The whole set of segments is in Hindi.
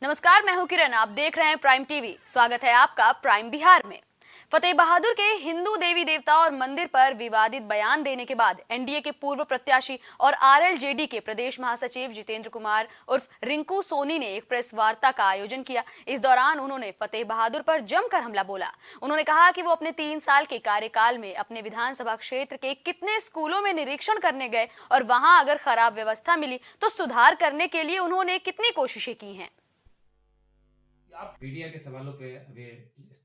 नमस्कार, मैं हूं किरण। आप देख रहे हैं प्राइम टीवी। स्वागत है आपका प्राइम बिहार में। फतेह बहादुर के हिंदू देवी देवता और मंदिर पर विवादित बयान देने के बाद एनडीए के पूर्व प्रत्याशी और आरएलजेडी के प्रदेश महासचिव जितेंद्र कुमार उर्फ रिंकू सोनी ने एक प्रेस वार्ता का आयोजन किया। इस दौरान उन्होंने फतेह बहादुर पर जमकर हमला बोला। उन्होंने कहा कि वो अपने 3 साल के कार्यकाल में अपने विधानसभा क्षेत्र के कितने स्कूलों में निरीक्षण करने गए और वहां अगर खराब व्यवस्था मिली तो सुधार करने के लिए उन्होंने कितनी कोशिशें की हैं। आप मीडिया के सवालों पे अभी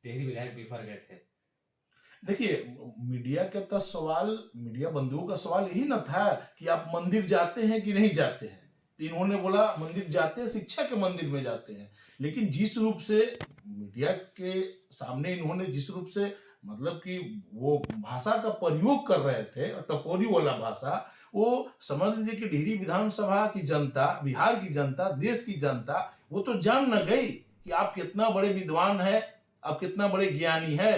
टिहरी विधायक बिफर गए थे। देखिए, मीडिया के तो सवाल, मीडिया बंधुओं का सवाल यही न था कि आप मंदिर जाते हैं कि नहीं जाते हैं। तो इन्होंने बोला मंदिर जाते हैं, शिक्षा के मंदिर में जाते हैं। लेकिन जिस रूप से मीडिया के सामने इन्होंने जिस रूप से मतलब कि वो भाषा का प्रयोग कर रहे थे, टपोरी वाला भाषा, वो समझ लीजिए कि टिहरी विधानसभा की जनता, बिहार की जनता, देश की जनता वो तो जान न गई कि आप कितना बड़े विद्वान है, आप कितना बड़े ज्ञानी है।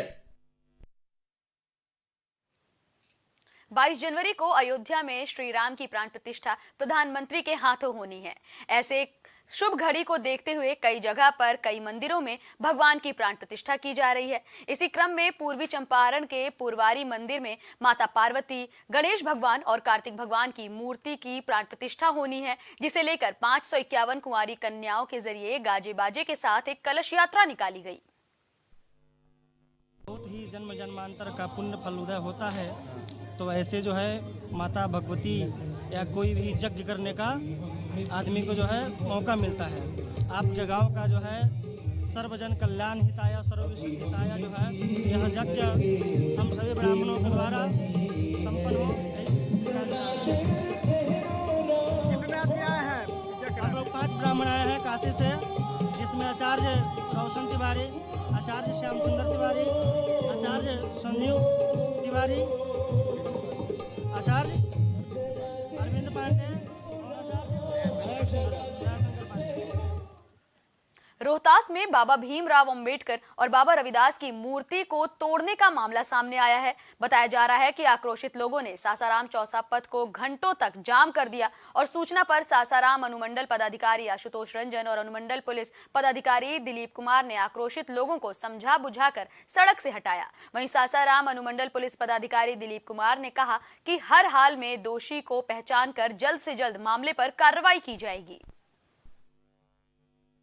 22 जनवरी को अयोध्या में श्री राम की प्राण प्रतिष्ठा प्रधानमंत्री के हाथों होनी है। ऐसे शुभ घड़ी को देखते हुए कई जगह पर कई मंदिरों में भगवान की प्राण प्रतिष्ठा की जा रही है। इसी क्रम में पूर्वी चंपारण के पुरवारी मंदिर में माता पार्वती, गणेश भगवान और कार्तिक भगवान की मूर्ति की प्राण प्रतिष्ठा होनी है, जिसे लेकर 551 कुंवारी कन्याओं के जरिए गाजे बाजे के साथ एक कलश यात्रा निकाली गई। बहुत ही जन्म जन्मांतर का पुण्य फल उदय होता है, तो ऐसे जो है माता भगवती या कोई भी यज्ञ करने का आदमी को जो है मौका मिलता है। आपके गांव का जो है सर्वजन कल्याण हिताय सर्वविश्व हिताय जो है यह यज्ञ हम सभी ब्राह्मणों के द्वारा संपन्न हो। कितने आदमी आए हैं? हम लोग 5 ब्राह्मण आए हैं काशी से, जिसमें आचार्य रोशन तिवारी, आचार्य श्याम सुंदर तिवारी, आचार्य संजीव तिवारी, आचार्य अरविंद पांडे, रोहतास में बाबा भीमराव अंबेडकर और बाबा रविदास की मूर्ति को तोड़ने का मामला सामने आया है। बताया जा रहा है कि आक्रोशित लोगों ने सासाराम चौसा पथ को घंटों तक जाम कर दिया और सूचना पर सासाराम अनुमंडल पदाधिकारी आशुतोष रंजन और अनुमंडल पुलिस पदाधिकारी दिलीप कुमार ने आक्रोशित लोगों को समझा बुझाकर सड़क से हटाया। वहीं सासाराम अनुमंडल पुलिस पदाधिकारी दिलीप कुमार ने कहा कि हर हाल में दोषी को पहचान कर जल्द से जल्द मामले पर कार्रवाई की जाएगी।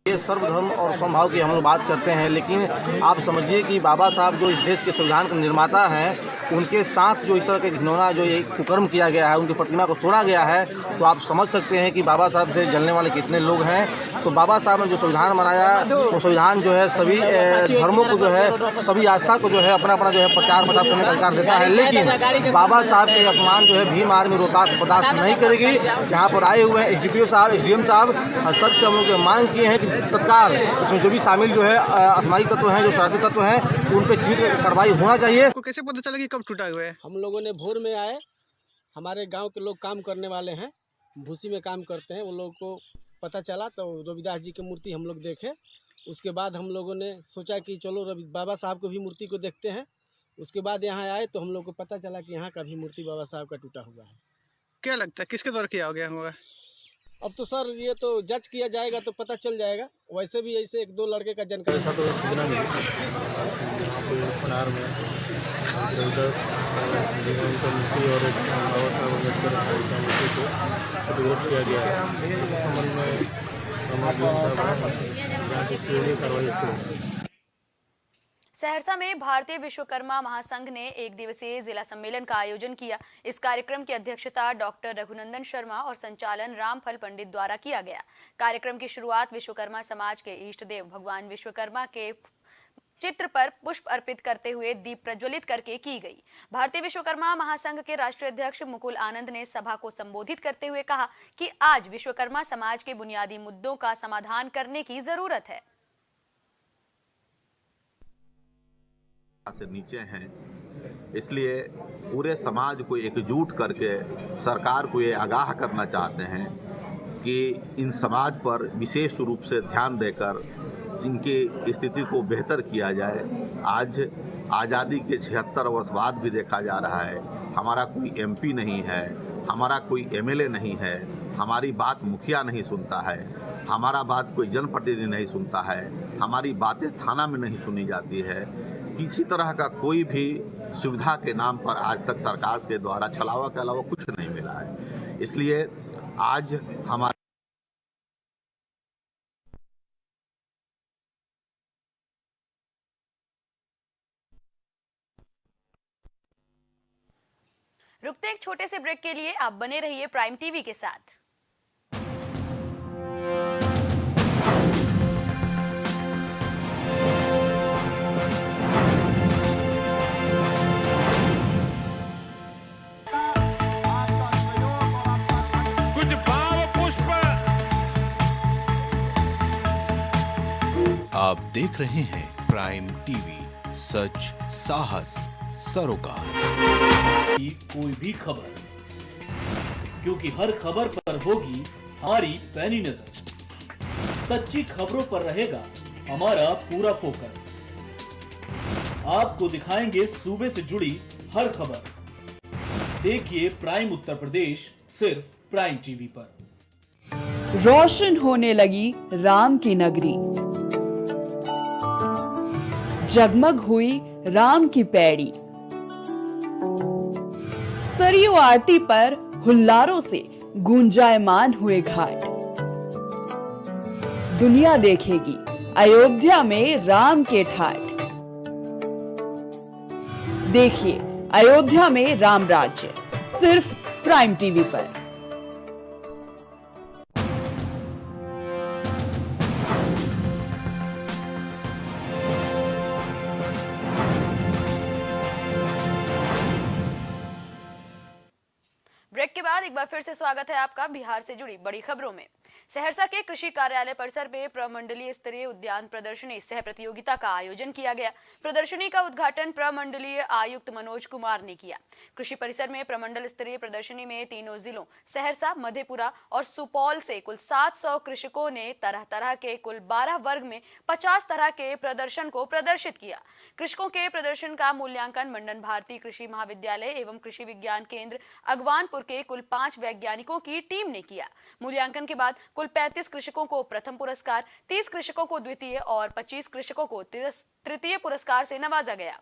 ये सर्वधर्म और समभाव की हम लोग बात करते हैं, लेकिन आप समझिए कि बाबा साहब जो इस देश के संविधान के निर्माता हैं, उनके साथ जो इस तरह के घिनौना जो ये कुकर्म किया गया है, उनकी प्रतिमा को तोड़ा गया है, तो आप समझ सकते हैं कि बाबा साहब से जलने वाले कितने लोग हैं। तो बाबा साहब ने जो संविधान बनाया, वो संविधान जो है सभी धर्मों को जो है, सभी आस्था को जो है अपना अपना जो है प्रचार प्रसार करने का अधिकार देता है। लेकिन बाबा साहब के अपमान जो है भीम आर्मी रोहतास बर्दाश्त नहीं करेगी। यहाँ पर आए हुए हैं एसडीपीओ साहब, एसडीएम साहब, सबसे हम लोग मांग किए हैं कि तत्काल इसमें जो भी शामिल जो है असामाजिक तत्व हैं, जो शरारती तत्व हैं, उन पर चिन्हित कार्रवाई होना चाहिए। आपको कैसे पता चला कि कब टूटा हुआ है? हम लोगों ने भोर में आए, हमारे गांव के लोग काम करने वाले हैं, भूसी में काम करते हैं, उन लोगों को पता चला तो रविदास जी की मूर्ति हम लोग देखे। उसके बाद हम लोगों ने सोचा कि चलो बाबा साहब को भी मूर्ति को देखते हैं। उसके बाद यहाँ आए तो हम लोग को पता चला कि यहाँ का भी मूर्ति बाबा साहब का टूटा हुआ है। क्या लगता है किसके द्वारा किया गया होगा? अब तो सर ये तो जज किया जाएगा तो पता चल जाएगा। वैसे भी ऐसे 1-2 लड़के का जानकारी किया गया है। सहरसा में भारतीय विश्वकर्मा महासंघ ने 1 दिवसीय जिला सम्मेलन का आयोजन किया। इस कार्यक्रम की अध्यक्षता डॉक्टर रघुनंदन शर्मा और संचालन रामफल पंडित द्वारा किया गया। कार्यक्रम की शुरुआत विश्वकर्मा समाज के इष्ट देव भगवान विश्वकर्मा के चित्र पर पुष्प अर्पित करते हुए दीप प्रज्वलित करके की गई। भारतीय विश्वकर्मा महासंघ के राष्ट्रीय अध्यक्ष मुकुल आनंद ने सभा को संबोधित करते हुए कहा कि आज विश्वकर्मा समाज के बुनियादी मुद्दों का समाधान करने की जरूरत है। से नीचे हैं, इसलिए पूरे समाज को एकजुट करके सरकार को ये आगाह करना चाहते हैं कि इन समाज पर विशेष रूप से ध्यान देकर जिनकी स्थिति को बेहतर किया जाए। आज आज़ादी के 76 वर्ष बाद भी देखा जा रहा है, हमारा कोई एमपी नहीं है, हमारा कोई एमएलए नहीं है, हमारी बात मुखिया नहीं सुनता है, हमारा बात कोई जनप्रतिनिधि नहीं सुनता है, हमारी बातें थाना में नहीं सुनी जाती है, किसी तरह का कोई भी सुविधा के नाम पर आज तक सरकार के द्वारा छलावा के अलावा कुछ नहीं मिला है। इसलिए आज हमारे रुकते एक छोटे से ब्रेक के लिए, आप बने रहिए प्राइम टीवी के साथ। कुछ भाव पुष्प। आप देख रहे हैं प्राइम टीवी, सच साहस सरोकार। की कोई भी खबर, क्योंकि हर खबर पर होगी हमारी पैनी नजर। सच्ची खबरों पर रहेगा हमारा पूरा फोकस। आपको दिखाएंगे सूबे से जुड़ी हर खबर। देखिए प्राइम उत्तर प्रदेश सिर्फ प्राइम टीवी पर। रोशन होने लगी राम की नगरी, जगमग हुई राम की पैड़ी, सरयू आरती पर हुल्लारों से गूंजायमान हुए घाट। दुनिया देखेगी अयोध्या में राम के ठाट। देखिए अयोध्या में राम राज्य, सिर्फ प्राइम टीवी पर। ब्रेक के बाद एक बार फिर से स्वागत है आपका बिहार से जुड़ी बड़ी खबरों में। सहरसा के कृषि कार्यालय परिसर में प्रमंडलीय स्तरीय उद्यान प्रदर्शनी सह प्रतियोगिता का आयोजन किया गया। प्रदर्शनी का उद्घाटन प्रमंडलीय आयुक्त मनोज कुमार ने किया। कृषि परिसर में प्रमंडल स्तरीय प्रदर्शनी में तीनों जिलों सहरसा, मधेपुरा और सुपौल से कुल 700 कृषकों ने तरह तरह के कुल 12 वर्ग में 50 तरह के प्रदर्शन को प्रदर्शित किया। कृषकों के प्रदर्शन का मूल्यांकन मंडन भारती कृषि महाविद्यालय एवं कृषि विज्ञान केंद्र अगवानपुर के कुल 5 वैज्ञानिकों की टीम ने किया। मूल्यांकन के बाद कुल 35 कृषकों को प्रथम पुरस्कार, 30 कृषकों को द्वितीय और 25 कृषकों को तृतीय पुरस्कार से नवाजा गया।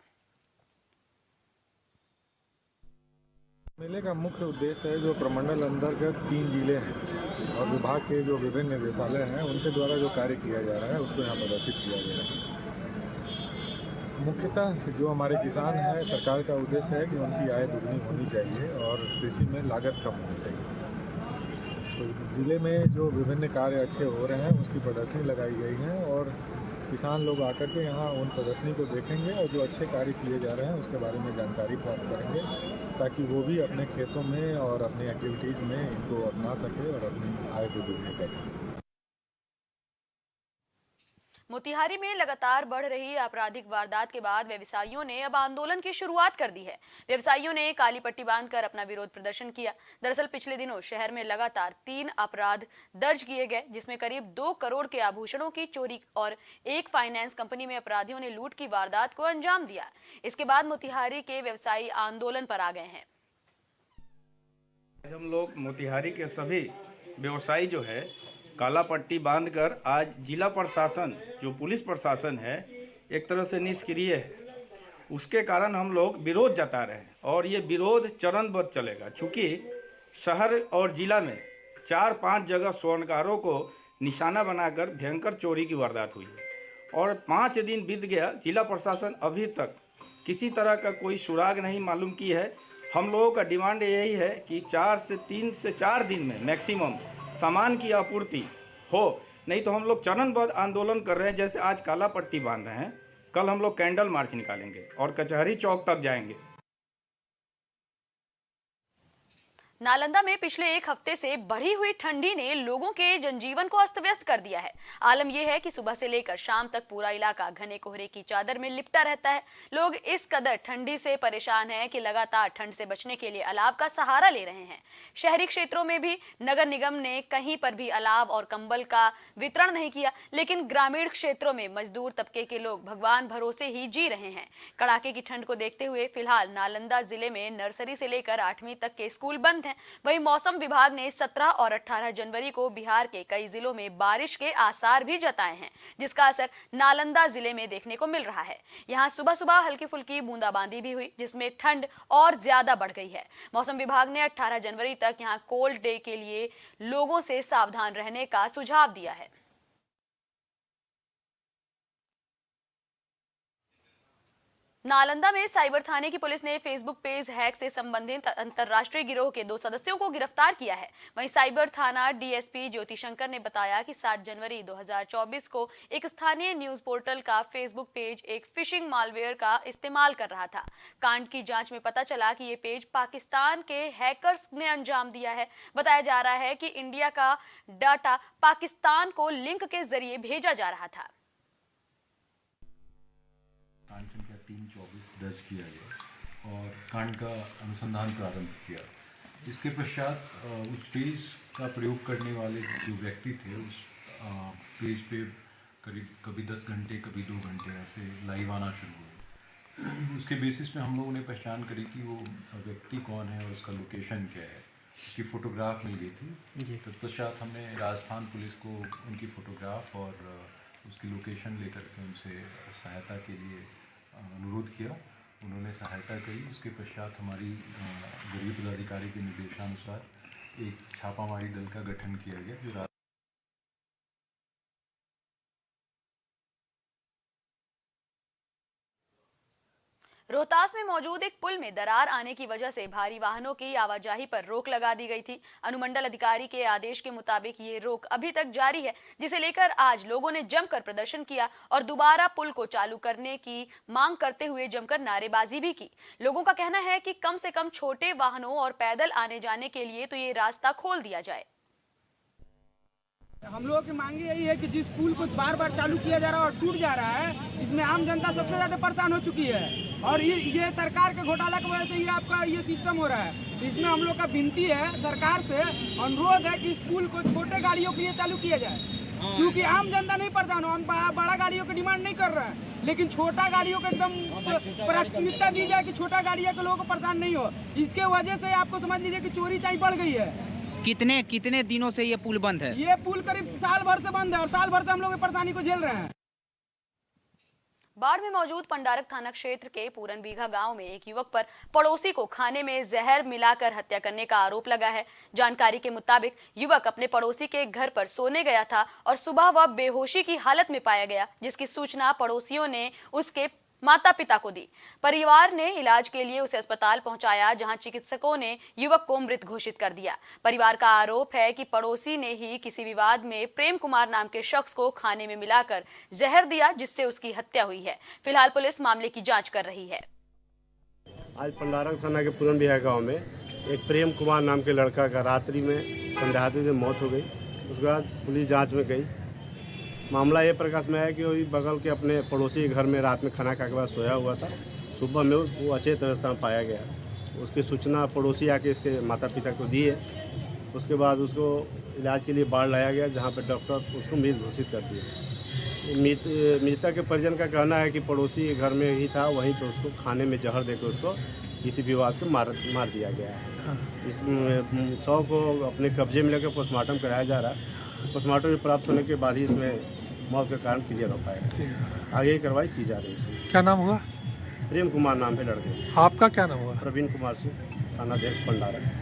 मेले का मुख्य उद्देश्य है जो प्रमंडल अंतर्गत 3 जिले हैं और विभाग के जो विभिन्न निदेशालय हैं उनके द्वारा जो कार्य किया जा रहा है उसको यहाँ प्रदर्शित किया गया है। मुख्यतः जो हमारे किसान हैं, सरकार का उद्देश्य है कि उनकी आय दुगनी होनी चाहिए और कृषि में लागत कम होनी चाहिए। तो ज़िले में जो विभिन्न कार्य अच्छे हो रहे हैं उसकी प्रदर्शनी लगाई गई है और किसान लोग आकर के यहाँ उन प्रदर्शनी को देखेंगे और जो अच्छे कार्य किए जा रहे हैं उसके बारे में जानकारी प्राप्त करेंगे ताकि वो भी अपने खेतों में और अपनी एक्टिविटीज़ में इनको अपना सके और अपनी आय को दुगनी कर सके। मोतिहारी में लगातार बढ़ रही आपराधिक वारदात के बाद व्यवसायियों ने अब आंदोलन की शुरुआत कर दी है। व्यवसायियों ने काली पट्टी बांधकर अपना विरोध प्रदर्शन किया। दरअसल पिछले दिनों शहर में लगातार 3 अपराध दर्ज किए गए, जिसमें करीब 2 करोड़ के आभूषणों की चोरी और एक फाइनेंस कंपनी में अपराधियों ने लूट की वारदात को अंजाम दिया। इसके बाद मोतिहारी के व्यवसायी आंदोलन पर आ गए हैं। हम लोग मोतिहारी के सभी व्यवसायी जो है काला पट्टी बांधकर आज जिला प्रशासन जो पुलिस प्रशासन है एक तरह से निष्क्रिय है, उसके कारण हम लोग विरोध जता रहे हैं और ये विरोध चरणबद्ध चलेगा। चूँकि शहर और जिला में 4-5 जगह स्वर्णकारों को निशाना बनाकर भयंकर चोरी की वारदात हुई है और 5 दिन बीत गया, जिला प्रशासन अभी तक किसी तरह का कोई सुराग नहीं मालूम की है। हम लोगों का डिमांड यही है कि 3 से 4 दिन में मैक्सिमम सामान की आपूर्ति हो, नहीं तो हम लोग चरणबद्ध आंदोलन कर रहे हैं। जैसे आज काला पट्टी बांध रहे हैं, कल हम लोग कैंडल मार्च निकालेंगे और कचहरी चौक तक जाएंगे। नालंदा में पिछले 1 हफ्ते से बढ़ी हुई ठंडी ने लोगों के जनजीवन को अस्त व्यस्त कर दिया है। आलम यह है कि सुबह से लेकर शाम तक पूरा इलाका घने कोहरे की चादर में लिपटा रहता है। लोग इस कदर ठंडी से परेशान हैं कि लगातार ठंड से बचने के लिए अलाव का सहारा ले रहे हैं। शहरी क्षेत्रों में भी नगर निगम ने कहीं पर भी अलाव और कंबल का वितरण नहीं किया, लेकिन ग्रामीण क्षेत्रों में मजदूर तबके के लोग भगवान भरोसे ही जी रहे हैं। कड़ाके की ठंड को देखते हुए फिलहाल नालंदा जिले में नर्सरी से लेकर 8वीं तक के स्कूल बंद हैं। हैं। वहीं मौसम विभाग ने 17 और 18 जनवरी को बिहार के कई जिलों में बारिश के आसार भी जताए हैं, जिसका असर नालंदा जिले में देखने को मिल रहा है। यहाँ सुबह सुबह हल्की फुल्की बूंदाबांदी भी हुई, जिसमें ठंड और ज्यादा बढ़ गई है। मौसम विभाग ने 18 जनवरी तक यहाँ कोल्ड डे के लिए लोगों से सावधान रहने का सुझाव दिया है। नालंदा में साइबर थाने की पुलिस ने फेसबुक पेज हैक से संबंधित अंतर्राष्ट्रीय गिरोह के 2 सदस्यों को गिरफ्तार किया है। वहीं साइबर थाना डीएसपी ज्योति शंकर ने बताया कि 7 जनवरी 2024 को एक स्थानीय न्यूज पोर्टल का फेसबुक पेज एक फिशिंग मालवेयर का इस्तेमाल कर रहा था। कांड की जांच में पता चला कि ये पेज पाकिस्तान के हैकर्स ने अंजाम दिया है। बताया जा रहा है कि इंडिया का डाटा पाकिस्तान को लिंक के जरिए भेजा जा रहा था। कांड संख्या 324 दर्ज किया गया और कांड का अनुसंधान प्रारंभ किया। इसके पश्चात उस पेज का प्रयोग करने वाले जो व्यक्ति थे उस पेज पे करीब कभी 10 घंटे कभी 2 घंटे ऐसे लाइव आना शुरू हुए। उसके बेसिस पे हम लोगों ने पहचान करी कि वो व्यक्ति कौन है और उसका लोकेशन क्या है। उसकी फ़ोटोग्राफ मिल गई थी। तत्पश्चात हमने राजस्थान पुलिस को उनकी फ़ोटोग्राफ और उसकी लोकेशन लेकर के उनसे सहायता के लिए अनुरोध किया। उन्होंने सहायता करी। उसके पश्चात हमारी गृह पदाधिकारी के निर्देशानुसार एक छापामारी दल का गठन किया गया जो रोहतास में मौजूद एक पुल में दरार आने की वजह से भारी वाहनों की आवाजाही पर रोक लगा दी गई थी। अनुमंडल अधिकारी के आदेश के मुताबिक ये रोक अभी तक जारी है, जिसे लेकर आज लोगों ने जमकर प्रदर्शन किया और दोबारा पुल को चालू करने की मांग करते हुए जमकर नारेबाजी भी की। लोगों का कहना है कि कम से कम छोटे वाहनों और पैदल आने जाने के लिए तो ये रास्ता खोल दिया जाए। हम लोगों की मांग यही है कि जिस पुल को बार बार चालू किया जा रहा है और टूट जा रहा है, इसमें आम जनता सबसे ज्यादा परेशान हो चुकी है और ये सरकार के घोटाला की वजह से ये आपका ये सिस्टम हो रहा है। इसमें हम लोग का विनती है सरकार से, अनुरोध है कि इस पुल को छोटे गाड़ियों के लिए चालू किया जाए, क्योंकि आम जनता नहीं परेशान हो। हम बड़ा गाड़ियों की डिमांड नहीं कर रहे हैं, लेकिन छोटा गाड़ियों को एकदम प्राथमिकता दी जाए कि छोटा गाड़ियों के लोगों को परेशान नहीं हो। इसके वजह से आपको समझ लीजिए कि चोरी चाई बढ़ गई है। कितने दिनों से ये पुल बंद है? ये पुल करीब साल भर से बंद है और साल भर से हम लोग परेशानी को झेल रहे हैं। बाढ़ में मौजूद पंडारक थाना क्षेत्र के पूरन बीघा गांव में एक युवक पर पड़ोसी को खाने में जहर मिलाकर हत्या करने का आरोप लगा है। जानकारी के मुताबिक युवक अपने पड़ोसी के घर पर सोने गया था और सुबह वह बेहोशी की हालत में पाया गया, जिसकी सूचना पड़ोसियों ने उसके माता पिता को दी। परिवार ने इलाज के लिए उसे अस्पताल पहुंचाया, जहां चिकित्सकों ने युवक को मृत घोषित कर दिया। परिवार का आरोप है कि पड़ोसी ने ही किसी विवाद में प्रेम कुमार नाम के शख्स को खाने में मिलाकर जहर दिया, जिससे उसकी हत्या हुई है। फिलहाल पुलिस मामले की जांच कर रही है। आज पंडारक थाना के पूरन बिहार गाँव में एक प्रेम कुमार नाम के लड़का का रात्रि में संध्याती में मौत हो गई। उसके बाद पुलिस जाँच में गई। मामला ये प्रकाश में है कि वही बगल के अपने पड़ोसी के घर में रात में खाना खा के बाद सोया हुआ था। सुबह में वो अचेत अवस्था में पाया गया। उसकी सूचना पड़ोसी आके इसके माता पिता को दी है। उसके बाद उसको इलाज के लिए बाढ़ लाया गया, जहाँ पे डॉक्टर उसको मृत घोषित कर दिए। मृतक के परिजन का कहना है कि पड़ोसी के घर में ही था, वहीं पर उसको खाने में जहर देकर उसको किसी विवाद को मार दिया गया है। इसमें शव को अपने कब्जे में लेकर पोस्टमार्टम कराया जा रहा है। पोस्टमार्टम में प्राप्त होने के बाद ही इसमें मौत का कारण क्लियर हो पाएगा। आगे कार्रवाई की जा रही है। क्या नाम हुआ? प्रेम कुमार नाम है लड़के। आपका क्या नाम हुआ? प्रवीण कुमार सिंह, थानाध्यक्ष पंडारक।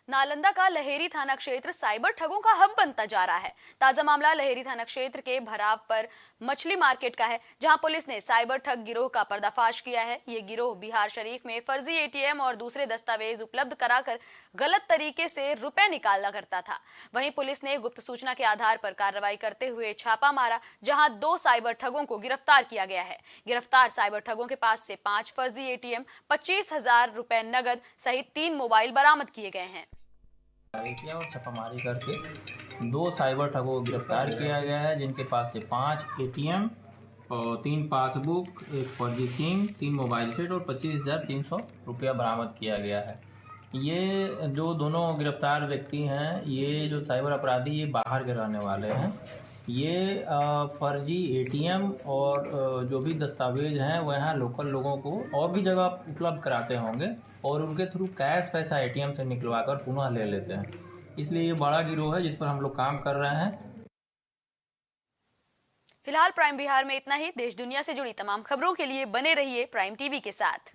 नालंदा का लहेरी थाना क्षेत्र साइबर ठगों का हब बनता जा रहा है। ताजा मामला लहेरी थाना क्षेत्र के भराव पर मछली मार्केट का है, जहां पुलिस ने साइबर ठग गिरोह का पर्दाफाश किया है। ये गिरोह बिहार शरीफ में फर्जी एटीएम और दूसरे दस्तावेज उपलब्ध कराकर गलत तरीके से रुपए निकाला करता था। वहीं पुलिस ने गुप्त सूचना के आधार पर कार्रवाई करते हुए छापा मारा, जहां 2 साइबर ठगों को गिरफ्तार किया गया है। गिरफ्तार साइबर ठगों के पास से 5 फर्जी एटीएम, 25,000 रुपए नगद सहित 3 मोबाइल बरामद किए गए हैं। किया और छापामारी करके 2 साइबर ठगों को गिरफ्तार किया गया है, जिनके पास से 5 एटीएम और 3 पासबुक, 1 फर्जी सिम, 3 मोबाइल सेट और 25,300 रुपया बरामद किया गया है। ये जो दोनों गिरफ्तार व्यक्ति हैं, ये जो साइबर अपराधी, ये बाहर के रहने वाले हैं ये फर्जी एटीएम और जो भी दस्तावेज हैं वह यहाँ लोकल लोगों को और भी जगह उपलब्ध कराते होंगे और उनके थ्रू कैश पैसा एटीएम से निकलवा कर पुनः ले लेते हैं। इसलिए ये बड़ा गिरोह है जिस पर हम लोग काम कर रहे हैं। फिलहाल प्राइम बिहार में इतना ही। देश दुनिया से जुड़ी तमाम खबरों के लिए बने रहिए प्राइम टीवी के साथ।